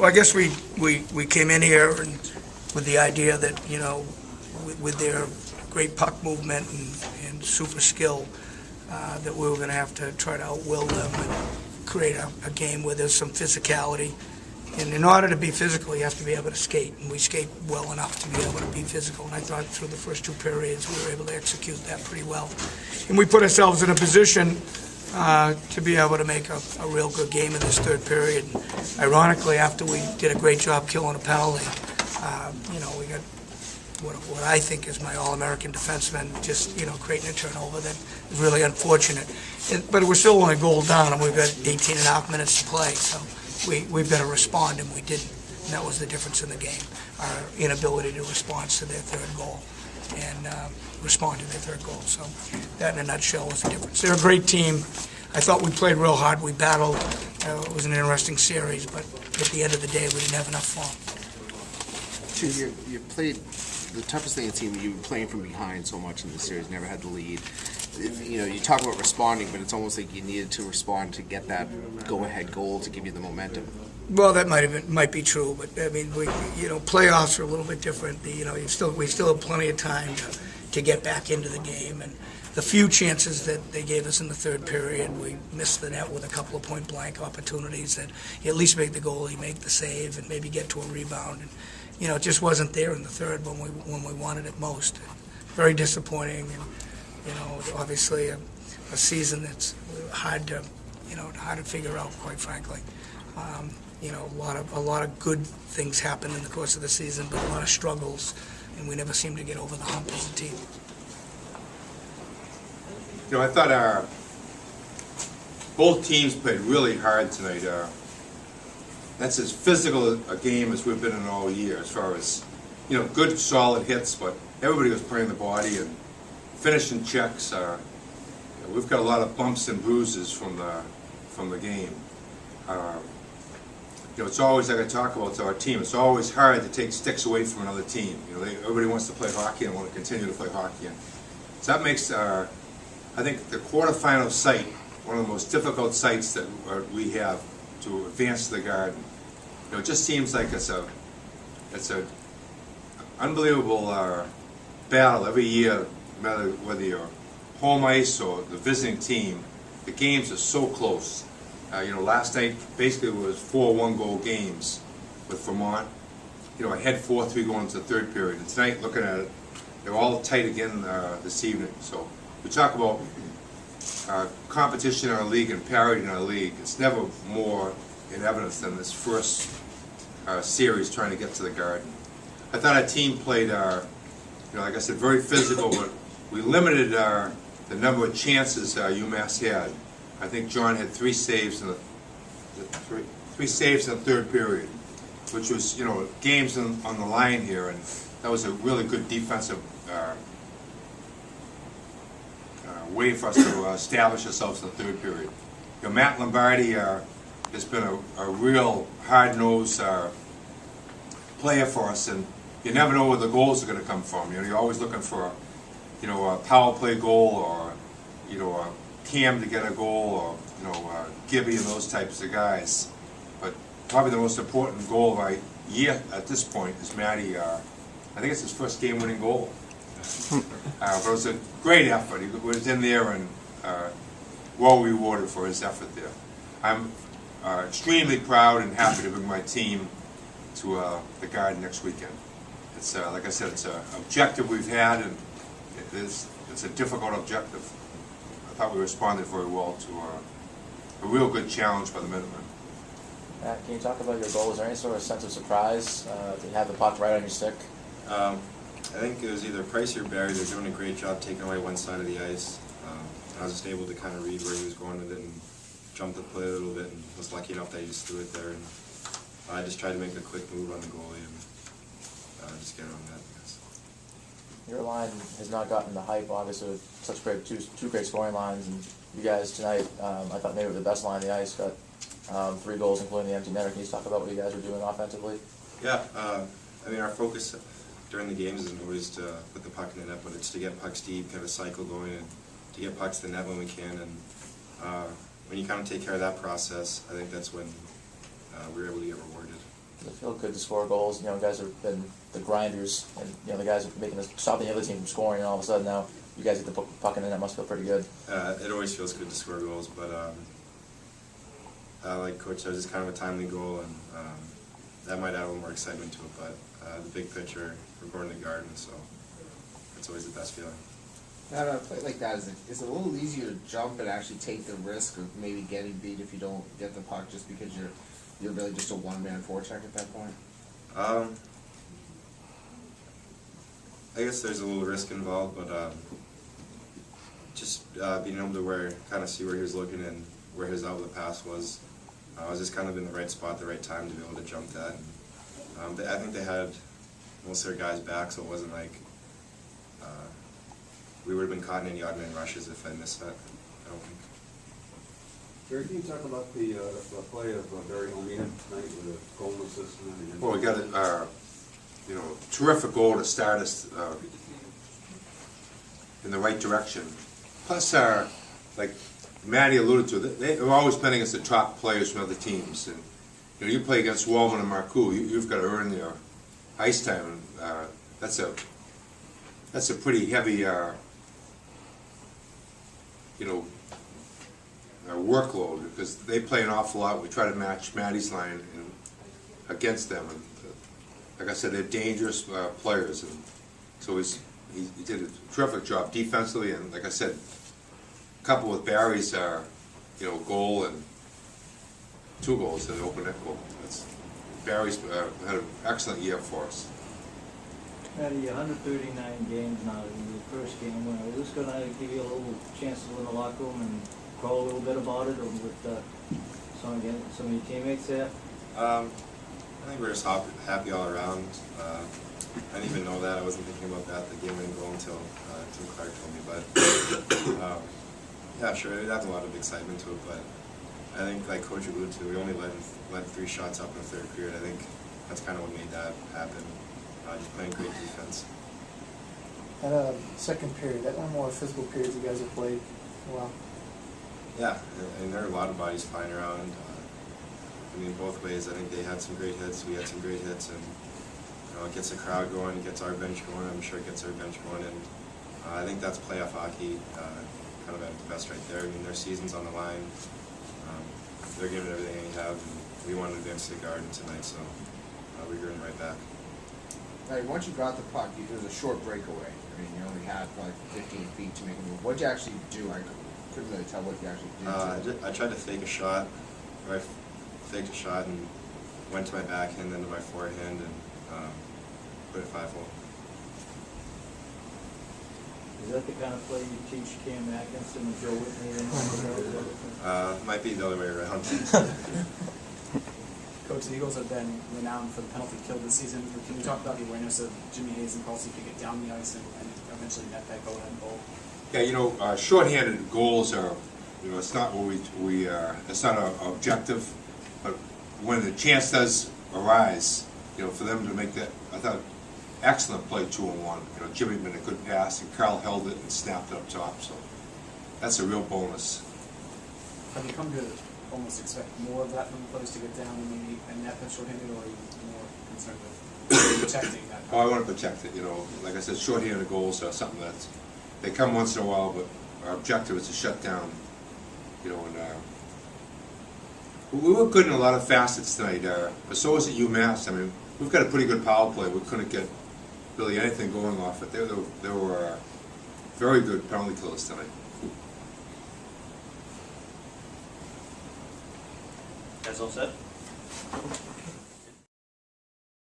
Well, I guess we came in here and with the idea that, you know, with their great puck movement and super skill, that we were going to have to try to outwill them and create a game where there's some physicality. And in order to be physical, you have to be able to skate, and we skate well enough to be able to be physical. And I thought through the first two periods we were able to execute that pretty well. And we put ourselves in a position to be able to make a real good game in this third period. Ironically, after we did a great job killing a penalty, you know, we got what I think is my All-American defenseman just, you know, creating a turnover that is really unfortunate. But we're still only a goal down, and we've got 18 and a half minutes to play, so we've got to respond, and we didn't. And that was the difference in the game, our inability to respond to their third goal and respond to their third goal. So that in a nutshell was the difference. They're a great team. I thought we played real hard. We battled. It was an interesting series, but at the end of the day, we didn't have enough fun. You played the toughest thing it seemed, you were playing from behind so much in the series, never had the lead. You know, you talk about responding, but it's almost like you needed to respond to get that go-ahead goal to give you the momentum. Well, that might be true, but I mean, you know, playoffs are a little bit different. You know, we still have plenty of time to get back into the game, and the few chances that they gave us in the third period, we missed the net with a couple of point-blank opportunities that you at least make the goalie make the save and maybe get to a rebound. And you know, it just wasn't there in the third when we wanted it most. Very disappointing, and you know, obviously a season that's hard to figure out, quite frankly. You know, a lot of good things happen in the course of the season, but a lot of struggles, and we never seem to get over the hump as a team. You know, I thought both teams played really hard tonight. That's as physical a game as we've been in all year, as far as, you know, good solid hits, but everybody was playing the body and finishing checks. We've got a lot of bumps and bruises from the game. You know, it's always, like I talk about to our team, it's always hard to take sticks away from another team. You know, everybody wants to play hockey and want to continue to play hockey. And so that makes I think the quarterfinal site one of the most difficult sites that we have to advance to the Garden. You know, it just seems like it's a unbelievable battle every year, no matter whether you're home ice or the visiting team. The games are so close. You know, last night basically was 4 one-goal games with Vermont. You know, ahead 4-3 going into the third period. And tonight, looking at it, they're all tight again this evening. So we talk about competition in our league and parity in our league. It's never more in evidence than this first series trying to get to the Garden. I thought our team played, you know, like I said, very physical, but we limited the number of chances UMass had. I think John had 3 saves in the third period, which was, you know, games on the line here, and that was a really good defensive way for us to establish ourselves in the third period. You know, Matt Lombardi has been a real hard-nosed player for us, and you never know where the goals are going to come from. You know, you're always looking for, you know, a power play goal, or, you know, a Cam to get a goal, or, you know, Gibby and those types of guys. But probably the most important goal of our year at this point is Matty. I think it's his first game-winning goal. But it was a great effort. He was in there and well rewarded for his effort there. I'm extremely proud and happy to bring my team to the Garden next weekend. It's like I said, it's an objective we've had, and it's a difficult objective. I thought we responded very well to a real good challenge by the Minutemen. Matt, can you talk about your goal? Was there any sort of sense of surprise to have the puck right on your stick? I think it was either Price or Barry. They're doing a great job taking away one side of the ice. I was just able to kind of read where he was going with it and jump the play a little bit, and was lucky enough that he just threw it there. And I just tried to make a quick move on the goalie and just get it on net. Your line has not gotten the hype, obviously, with such two great scoring lines, and you guys tonight, I thought maybe were the best line on the ice, got 3 goals, including the empty netter. Can you talk about what you guys are doing offensively? Yeah, I mean, our focus during the games isn't always to put the puck in the net, but it's to get pucks deep, get a cycle going, and to get pucks to the net when we can. And when you kind of take care of that process, I think that's when we're able to get rewarded. Does it feel good to score goals? You know, guys have been the grinders, and you know the guys are making us stopping the other team from scoring, and all of a sudden now you guys get the puck in, and that must feel pretty good. It always feels good to score goals, but like Coach said, it's kind of a timely goal, and that might add a little more excitement to it. But the big picture, we're going to the Garden, so it's always the best feeling. Now, a play like that, is it a little easier to jump and actually take the risk of maybe getting beat if you don't get the puck just because you're really just a one-man forecheck at that point? I guess there's a little risk involved, but just being able to kind of see where he was looking and where his outlet pass was. I was just kind of in the right spot at the right time to be able to jump that. And, I think they had most of their guys back, so it wasn't like we would have been caught in any odd man rushes if I missed that. I don't think. Jerry, can you talk about the play of Barry Almeida tonight with a goal assist? Well, we got a terrific goal to start us in the right direction. Plus, like Matty alluded to, they're always playing against the top players from other teams, and you play against Walman and Marcoux, you've got to earn their ice time, and that's a pretty heavy workload, because they play an awful lot. We try to match Matty's line against them, and like I said, they're dangerous players, and so he did a terrific job defensively, and like I said, coupled with Barry's goal and 2 goals that opened that goal. Barry's had an excellent year for us. Matty, 139 games now in your first game winner. Is this going to give you a little chance to win the locker room and grow a little bit about it, or with some of your teammates there? I think we're just happy all around. I didn't even know that. I wasn't thinking about that, the game-winning goal, until Tim Clark told me. But yeah, sure, it adds a lot of excitement to it. But I think, like Coach alluded to, we only let 3 shots up in the third period. I think that's kind of what made that happen. Just playing great defense. That second period, that one of the more physical periods you guys have played. Wow. Yeah, and there are a lot of bodies flying around. I mean, both ways. I think they had some great hits. We had some great hits, and it gets the crowd going. It gets our bench going. I'm sure it gets our bench going, and I think that's playoff hockey, kind of at the best right there. I mean, their season's on the line. They're giving everything they have, and we wanted to advance to the Garden tonight, so we're going right back. Now, once you got the puck, it was a short breakaway. I mean, you only had probably 15 feet to make a move. What did you actually do? I couldn't really tell what you actually did. I tried to fake a shot. I faked a shot and went to my backhand, then to my forehand, and put it 5-hole. Is that the kind of play you teach Cam Atkinson and Joe Whitney? Might be the other way around. Coach, the Eagles have been renowned for the penalty kill this season. Can you talk about the awareness of Jimmy Hayes and Kelsey to get down the ice and eventually net that go-ahead goal? Yeah, shorthanded goals are, it's not what it's not our objective, but when the chance does arise, for them to make that, I thought, excellent play 2-on-1. Jimmy made a good pass, and Carl held it and snapped it up top, so that's a real bonus. Have you come to almost expect more of that from the players to get down and maybe net that shorthanded, or are you more concerned with protecting that? Oh, I want to protect it. Like I said, shorthanded goals are something that they come once in a while, but our objective is to shut down. And we were good in a lot of facets tonight, but so was at UMass. I mean, we've got a pretty good power play. We couldn't get really anything going off it. There were very good penalty killers tonight. That's all set?